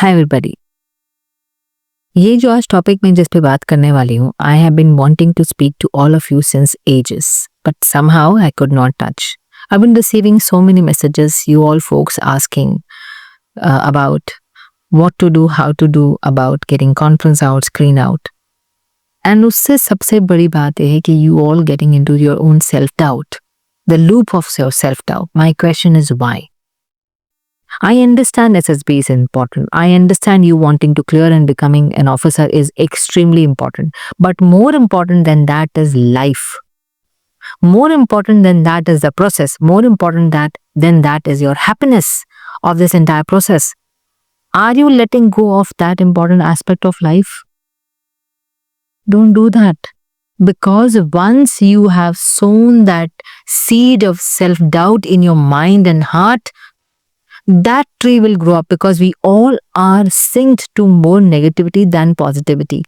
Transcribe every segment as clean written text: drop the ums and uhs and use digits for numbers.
Hi everybody. ये जो आज टॉपिक में जिस पे बात करने वाली हूँ, I have been wanting to speak to all of you since ages, but somehow I could not touch. I've been receiving so many messages, you all folks asking about what to do, how to do, about getting conference out, screen out. And उससे सबसे बड़ी बात यह है कि you all getting into your own self-doubt, the loop of self-doubt. My question is why? I understand SSB is important. I understand you wanting to clear and becoming an officer is extremely important. But more important than that is life. More important than that is the process. More important than that is your happiness of this entire process. Are you letting go of that important aspect of life? Don't do that. Because once you have sown that seed of self-doubt in your mind and heart, that tree will grow up because we all are synced to more negativity than positivity.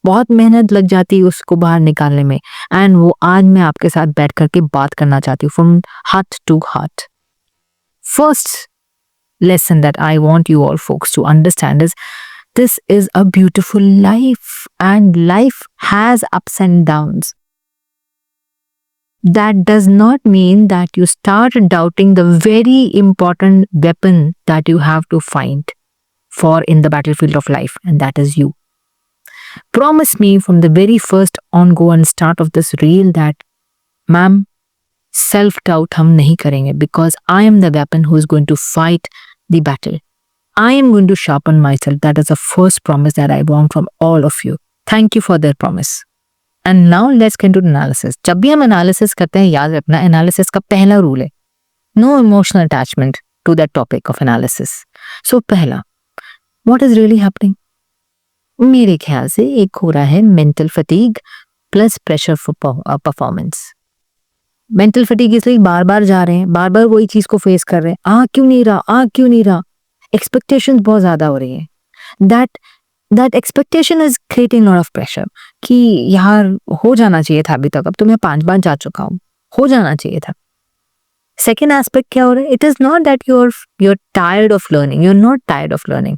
बहुत मेहनत लग जाती है उसको बाहर निकालने में, and वो आज मैं आपके साथ बैठ करके बात करना चाहती हूँ from heart to heart. First lesson that I want you all folks to understand is this is a beautiful life and life has ups and downs. That does not mean that you start doubting the very important weapon that you have to find for in the battlefield of life, and that is you. Promise me from the very first on-go and start of this reel that, ma'am, self-doubt हम नहीं करेंगे because I am the weapon who is going to fight the battle. I am going to sharpen myself. That is the first promise that I want from all of you. Thank you for that promise. And now let's get into analysis. जब भी हम analysis करते हैं, याद रखना analysis का पहला rule है no emotional attachment to that topic of analysis. So पहला, what is really happening? मेरे ख्याल से एक हो रहा है mental fatigue plus pressure for performance. Mental fatigue इसलिए बार बार जा रहे हैं, बार बार वही चीज को फेस कर रहे हैं, क्यों नहीं रहा. Expectations बहुत ज्यादा हो रही है. That expectation is creating a lot of pressure कि यार हो जाना चाहिए था अभी तक, अब तो मैं 5 बार जा चुका हूँ, हो जाना चाहिए था. Second aspect क्या हो रहा है? It is not that you're tired of learning. You're not tired of learning.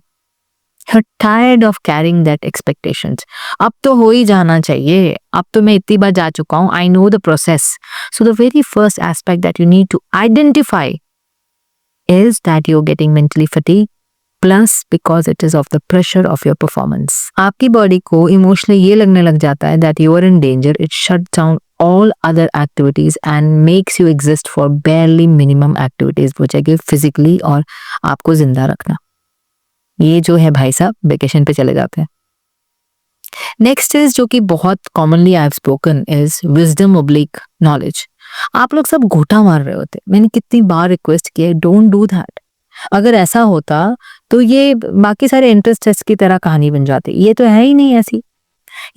You're tired of carrying that expectations. अब तो हो ही जाना चाहिए, अब तो मैं इतनी बार जा चुका हूँ. I know the process. So the very first aspect that you need to identify is that you're getting mentally fatigued. Plus because it is of the pressure of your performance. आपकी बॉडी को emotionally ये लगने लग जाता है that you are in danger. It shuts down all other activities and makes you exist for barely minimum activities, which है physically और आपको जिंदा रखना. ये जो है भाई साहब वेकेशन पे चले जाते हैं. नेक्स्ट इज जो कि बहुत commonly I have spoken is wisdom oblique knowledge. आप लोग सब घोटा मार रहे होते. मैंने कितनी बार रिक्वेस्ट किया, डोंट डू दैट. अगर ऐसा होता तो ये बाकी सारे इंटरेस्ट टेस्ट की तरह कहानी बन जाती. ये तो है ही नहीं ऐसी.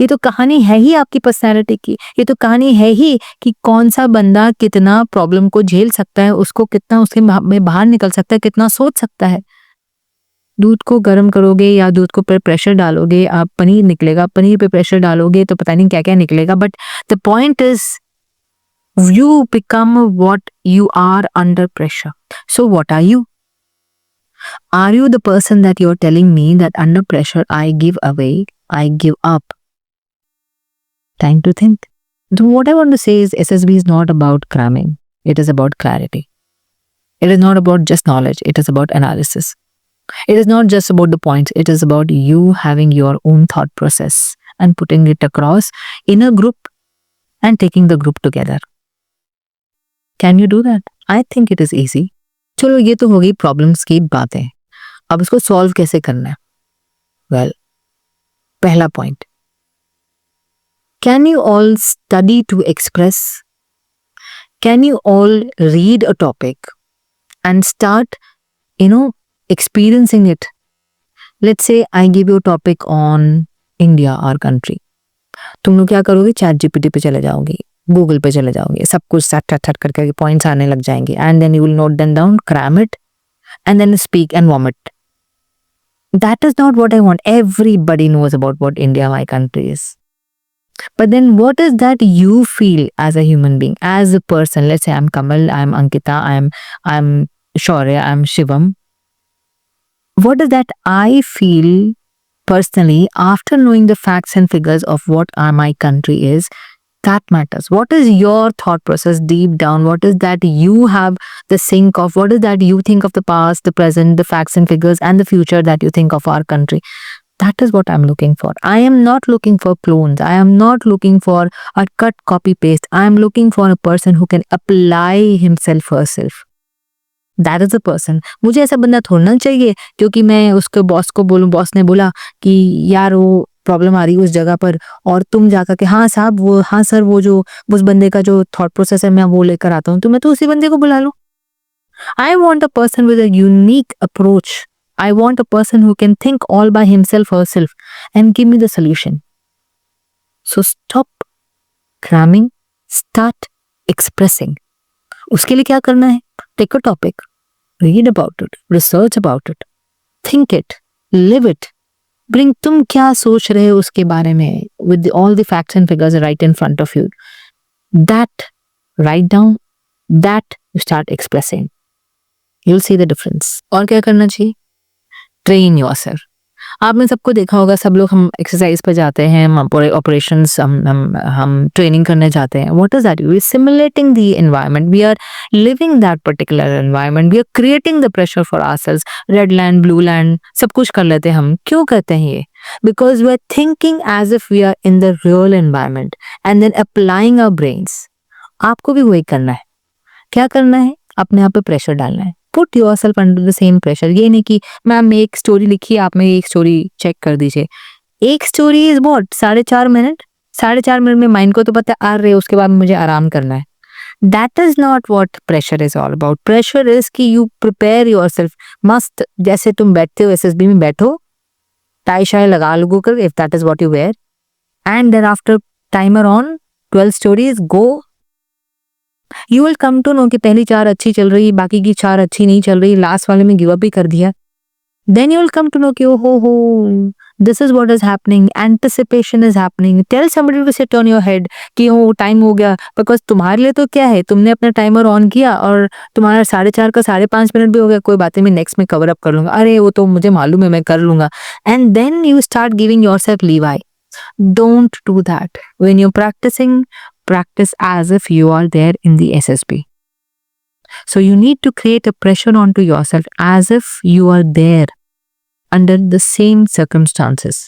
ये तो कहानी है ही आपकी पर्सनैलिटी की. ये तो कहानी है ही कि कौन सा बंदा कितना प्रॉब्लम को झेल सकता है, उसको कितना उसके में बाहर निकल सकता है, कितना सोच सकता है. दूध को गर्म करोगे या दूध को पर प्रेशर डालोगे, आप पनीर निकलेगा. पनीर पे प्रेशर डालोगे तो पता नहीं क्या क्या निकलेगा. But the point is you become what you are under pressure. So what are you? Are you the person that you're telling me that under pressure I give away, I give up? Time to think. So what I want to say is SSB is not about cramming. It is about clarity. It is not about just knowledge. It is about analysis. It is not just about the points. It is about you having your own thought process and putting it across in a group and taking the group together. Can you do that? I think it is easy. चलो ये तो होगी problems की बातें. अब इसको solve कैसे करना है? वेल, पहला point, can you all study to express? Can you all read a topic and start experiencing it? Let's say I give you a topic on India, our country. तुम लोग क्या करोगे? ChatGPT पे चले जाओगे, गूगल पे चले जाओगे, सब कुछ सट सट करके पॉइंट्स आने लग जाएंगे, and then you will note them down, cram it, and then speak and vomit. That is not what I want. Everybody knows about what India, my country, is. But then what is that you feel as a human being, as a person? Let's say I'm Kamal, I'm Ankita, I'm Shaurya, I'm Shivam. What does that I feel personally after knowing the facts and figures of what my country is? That matters. What is your thought process deep down? What is that you have the sync of? What is that you think of the past, the present, the facts and figures, and the future that you think of our country? That is what I'm looking for. I am not looking for clones. I am not looking for a cut, copy, paste. I am looking for a person who can apply himself herself. That is a person. मुझे ऐसा बंदा थोड़ा चाहिए क्योंकि मैं उसके boss को बोलूं, बॉस ने बोला कि यार वो प्रॉब्लम आ रही है उस जगह पर, और तुम जाकर के हाँ साहब वो हाँ सर वो जो उस बंदे का जो थॉट प्रोसेस है मैं वो लेकर आता हूँ, तो मैं तो उसी बंदे को बुला लूं. I want a person with a unique approach. I want a person who can think all by himself herself and give me the solution. So stop cramming, start expressing. उसके लिए क्या करना है? Take a topic, read about it, research about it, think it, live it. Bring तुम क्या सोच रहे हो उसके बारे में with all the facts and figures right in front of you. That write down, that you start expressing. You'll see the difference. और क्या करना चाहिए? Train yourself. आपने सबको देखा होगा, सब लोग हम एक्सरसाइज पर जाते हैं, हम ऑपरेशंस हम ट्रेनिंग करने जाते हैं. What is that? We are simulating the environment, we are living that particular environment, we are creating the pressure for ourselves. Red land, blue land, सब कुछ कर लेते हैं हम. क्यों करते हैं ये? Because we are thinking as if we are in the real environment and then applying our brains. आपको भी वही करना है. क्या करना है? अपने आप पे प्रेशर डालना है. Put yourself under the same pressure. ये नहीं कि मैम एक स्टोरी लिखी, आप मेरी एक स्टोरी चेक कर दीजिए. एक story is what? 4.5 minute. 4.5 minute में माइंड को तो पता आ रहे, उसके बाद मुझे आराम करना है. That is not what pressure is all about. Pressure is कि यू प्रिपेयर योरसेल्फ. मस्त जैसे तुम बैठते हो एसएसबी में बैठो, टाई शाई लगा लो कर, if that is what you were, and then after timer on 12 stories go. You will come to know कि पहली 4 अच्छी चल रही, बाकी की 4 अच्छी नहीं चल रही, लास्ट वाले में गिव अप भी कर दिया. Then you will come to know कि हो this is what is happening, anticipation is happening. Tell somebody to sit on your head कि हो टाइम हो गया. बिकॉज तुम्हारे लिए तो क्या है, तुमने अपना टाइमर ऑन किया और तुम्हारा 4:30 का 5.5 मिनट भी हो गया, कोई बात नहीं, मैं नेक्स्ट में कवर अप कर लूंगा, अरे वो तो मुझे मालूम है मैं कर लूंगा. And then you start giving yourself leeway. Don't do that. When you're practicing, practice as if you are there in the SSB. So you need to create a pressure onto yourself as if you are there under the same circumstances.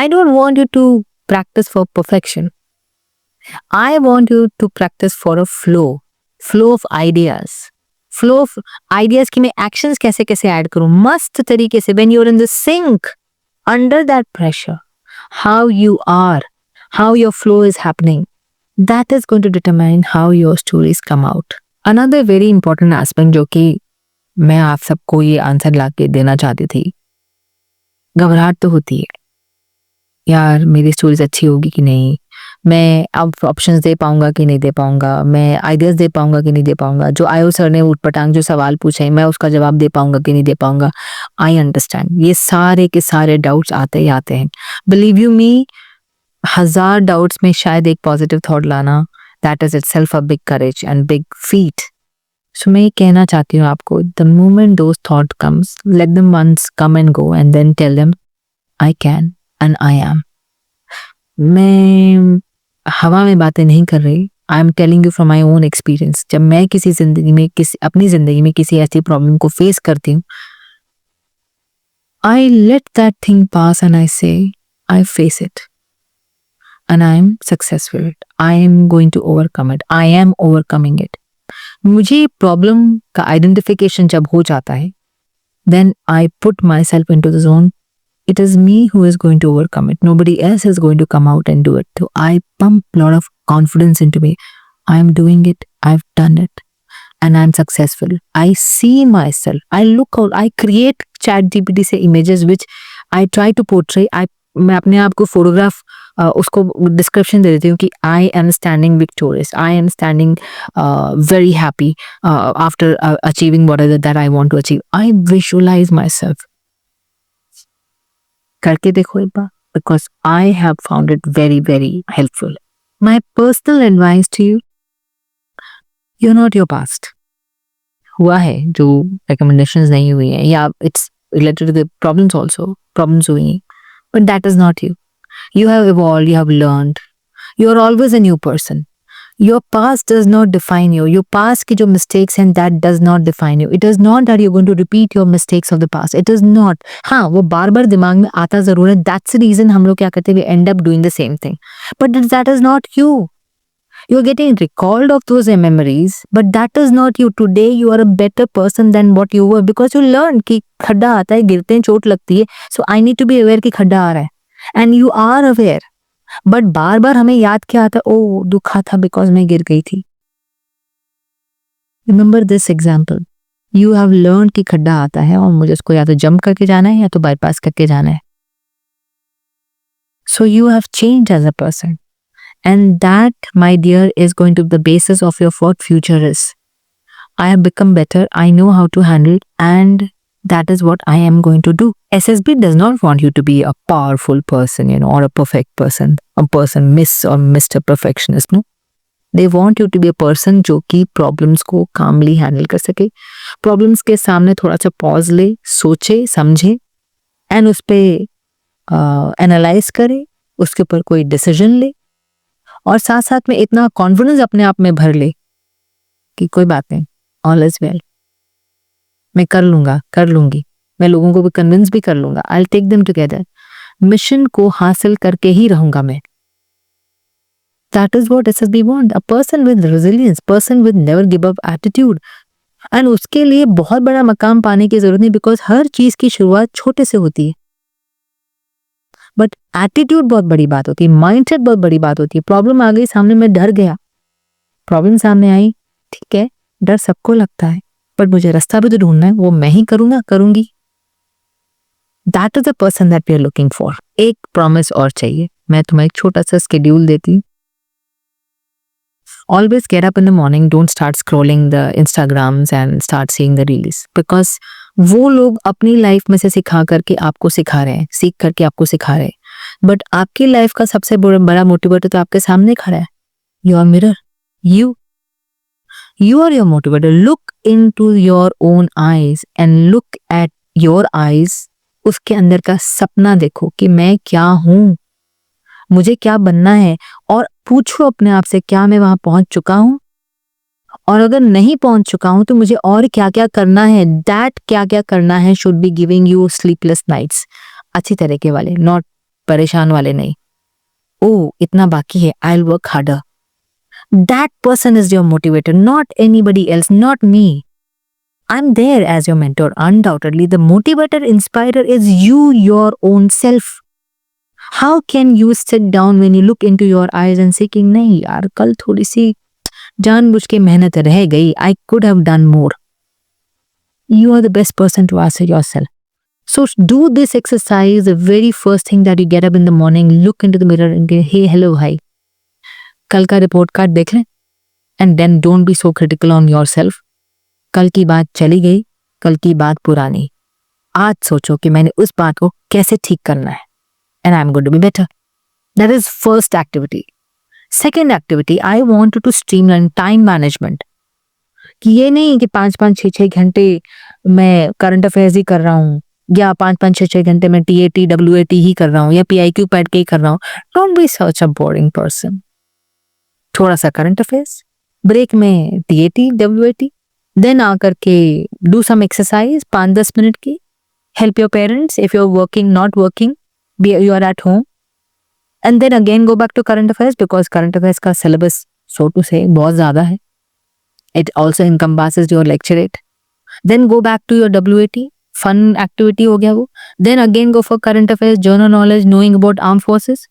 I don't want you to practice for perfection. I want you to practice for a flow of ideas. Flow of ideas कि मैं actions कैसे कैसे add करूं मस्त तरीके से. When you're in the sync, under that pressure, how you are, how your flow is happening, that is going to determine how your stories come out. Another very important aspect जो कि मैं आप सबको ये आंसर ला के देना चाहती थी, घबराहट तो होती है यार, मेरी स्टोरीज अच्छी होगी कि नहीं, मैं अब ऑप्शंस दे पाऊंगा कि नहीं दे पाऊंगा, मैं आइडियाज दे पाऊंगा कि नहीं दे पाऊंगा, जो आयो सर ने उटपटांग जो सवाल पूछे मैं उसका जवाब दे पाऊंगा कि नहीं दे पाऊंगा. आई अंडरस्टैंड, ये सारे के सारे डाउट्स आते ही आते हैं. बिलीव यू मी, 1000 डाउट्स में शायद एक पॉजिटिव थॉट लाना, that is itself a big courage and big feat. So मैं ये कहना चाहती हूँ आपको, the moment those thought comes, let them once come and go and then tell them I can and I am. मैं हवा में बातें नहीं कर रही. I am telling you from my own experience. जब मैं किसी जिंदगी में अपनी जिंदगी में किसी ऐसी प्रॉब्लम को फेस करती हूँ, I let that thing pass and I say I face it and I am successful. I am going to overcome it. I am overcoming it. मुझे प्रॉब्लम का आइडेंटिफिकेशन जब हो जाता है, then I put myself into the zone. It is me who is going to overcome it. Nobody else is going to come out and do it. So I pump a lot of confidence into me. I am doing it. I've done it. And I'm successful. I see myself. I look out. I create ChatGPT से images which I try to portray. मैं अपने आप को photograph उसको description दे देती हूँ कि I am standing victorious. I am standing very happy after achieving whatever that I want to achieve. I visualize myself. करके देखो एक बार, because I have found it very, very helpful. My personal advice to you, you're not your past. हुआ है जो recommendations नहीं हुई हैं, या it's related to the problems also, problems हुई हैं, but that is not you. You have evolved, you have learned, you are always a new person. Your past does not define you. Your past की जो mistakes हैं, that does not define you. It is not that you're going to repeat your mistakes of the past. It is not. हाँ, वो बार बार दिमाग में आता जरूर है. That's the reason हम लोग क्या करते हैं, we end up doing the same thing. But that is not you. You're getting recalled of those memories, but that is not you. Today you are a better person than what you were because you learned कि खड्डा आता है, गिरते हैं, चोट लगती है. So I need to be aware कि खड्डा आ रहा है. And you are aware. But बार बार हमें याद क्या आता है, ओ दुखा था बिकॉज मैं गिर गई थी. Remember this example. You have learn कि खड्डा आता है और मुझे उसको या तो जंप करके जाना है या तो बाईपास करके जाना है. So you have change as a person and that my dear is going to the basis of your what future is. I have become better, I know how to handle and that is what I am going to do. SSB does not want you to be a powerful person, or a perfect person, a person Miss or Mr. Perfectionist. No, they want you to be a person जो कि problems को calmly handle कर सके, problems के सामने थोड़ा सा pause ले, सोचे, समझे, and उस पे analyze करे, उसके ऊपर कोई decision ले, और साथ साथ में इतना confidence अपने आप में भर ले कि कोई बात नहीं, all is well. मैं कर लूंगा, कर लूंगी, मैं लोगों को भी कन्विंस भी कर लूंगा. I will take them together. Mission को हासिल करके ही रहूंगा मैं. That is what SSB want. A person with resilience, person with never give up attitude. And उसके लिए बहुत बड़ा मकाम पाने की जरूरत नहीं, बिकॉज हर चीज की शुरुआत छोटे से होती है. बट एटीट्यूड बहुत बड़ी बात होती है, माइंडसेट बहुत बड़ी बात होती है. प्रॉब्लम आ गई सामने, मैं डर गया, प्रॉब्लम सामने आई, ठीक है, डर सबको लगता है, बट मुझे रास्ता भी तो ढूंढना है, वो मैं ही करूंगा, करूंगी. That is the person that we are looking for. एक प्रॉमिस और चाहिए. मैं तुम्हें एक छोटा सा स्केड्यूल देती हूँ. Always get up in the morning, don't start scrolling the Instagrams and start seeing the reels, because वो लोग अपनी लाइफ में से सिखा करके आपको सिखा रहे हैं, सीख करके आपको सिखा रहे हैं. बट आपकी लाइफ का सबसे बड़ा मोटिवेटर तो आपके सामने खड़ा है. Your mirror, You are your motivator. Look into your own eyes and look at your eyes. उसके अंदर का सपना देखो कि मैं क्या हूं, मुझे क्या बनना है, और पूछो अपने आप से क्या मैं वहां पहुंच चुका हूं, और अगर नहीं पहुंच चुका हूं तो मुझे और क्या क्या करना है. दैट क्या क्या करना है should be giving you sleepless nights. अच्छी तरीके वाले, नॉट परेशान वाले नहीं. ओ इतना बाकी है, I will work harder. That person is your motivator, not anybody else, not me. I'm there as your mentor, undoubtedly. The motivator, inspirer is you, your own self. How can you sit down when you look into your eyes and say कि नहीं यार, कल थोड़ी सी जानबूझ के मेहनत रह गई, I could have done more. You are the best person to answer yourself. So do this exercise. The very first thing that you get up in the morning, look into the mirror and say, hey, hello, hi. कल का report card देख लें. And then don't be so critical on yourself. कल की बात चली गई, कल की बात पुरानी. आज सोचो कि मैंने उस बात को कैसे ठीक करना है, and I am going to be better. That is first activity. Second activity, I want to streamline time management. कि ये नहीं कि 5-5, 6-6 घंटे मैं करंट अफेयर्स ही कर रहा हूँ, या 5-5, 6-6 घंटे मैं TAT WAT ही कर रहा हूँ, या PIQ पैड के ही कर रहा हूँ. Don't be such a boring person. थोड़ा सा करंट अफेयर्स, ब्रेक में TAT WAT, देन आकर के डू सम एक्सरसाइज 5-10 मिनट की. Help your parents if you are working, not working, you are at home, and then again go back to current affairs, because current affairs का syllabus so to say बहुत ज्यादा है. It also encompasses your lecturette. Then go back to your WAT, fun activity हो गया वो. Then again go for current affairs, general knowledge, knowing about arm forces,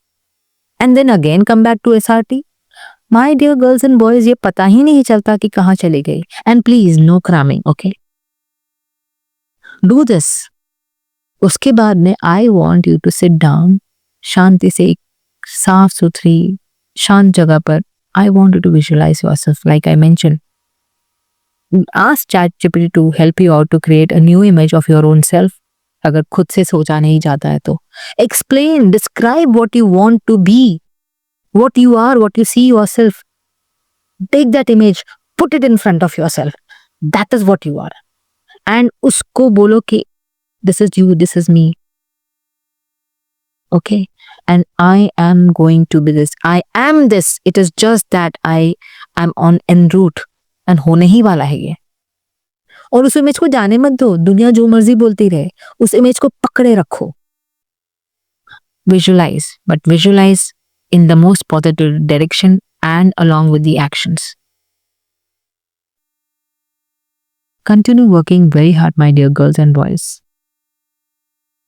and then again come back to SRT. My dear girls and boys, ये पता ही नहीं चलता कि कहाँ चली गई. And please no cramming, okay, do this. उसके बाद में I want you to sit down शांति से, एक साफ सुथरी शांत जगह पर. I want you to visualise yourself like I mention. Ask ChatGPT to help you out to create a new image of your own self. अगर खुद से सोचा नहीं जाता है तो explain, describe what you want to be, what you are, what you see yourself. Take that image, put it in front of yourself. That is what you are, and उसको बोलो कि this is you, this is me, okay, and I am going to be this, I am this, it is just that I am on en route, and होने ही वाला है ये। और उस image को जाने मत दो, दुनिया जो मर्जी बोलती रहे, उस इमेज को पकड़े रखो। Visualize, but visualize in the most positive direction and along with the actions. Continue working very hard, my dear girls and boys.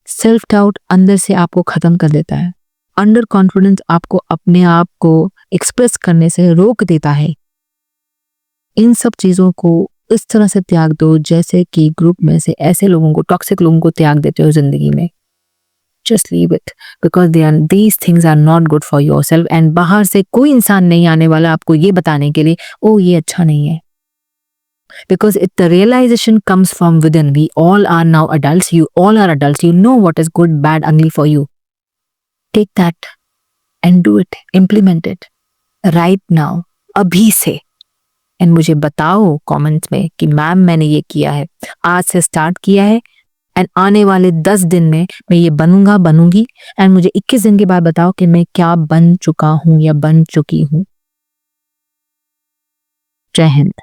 Self doubt अंदर से आपको खत्म कर देता है, अंडर कॉन्फिडेंस आपको अपने आप को एक्सप्रेस करने से रोक देता है। इन सब चीजों को इस तरह से त्याग दो जैसे कि ग्रुप में से ऐसे लोगों को, टॉक्सिक लोगों को त्याग देते हो जिंदगी में। Just leave it, because these things are not good for yourself, and बाहर से कोई इंसान नहीं आने वाला आपको ये बताने के लिए ओ ये अच्छा नहीं है। Because the realization comes from within. We all are now adults. You all are adults. You know what is good, bad, ugly for you. Take that and do it. Implement it right now. अभी से। And मुझे बताओ comments में कि ma'am मैंने ये किया है, आज से स्टार्ट किया है, एंड आने वाले 10 दिन में मैं ये बनूंगा, बनूंगी, एंड मुझे 21 दिन के बाद बताओ कि मैं क्या बन चुका हूं या बन चुकी हूं। जय हिंद।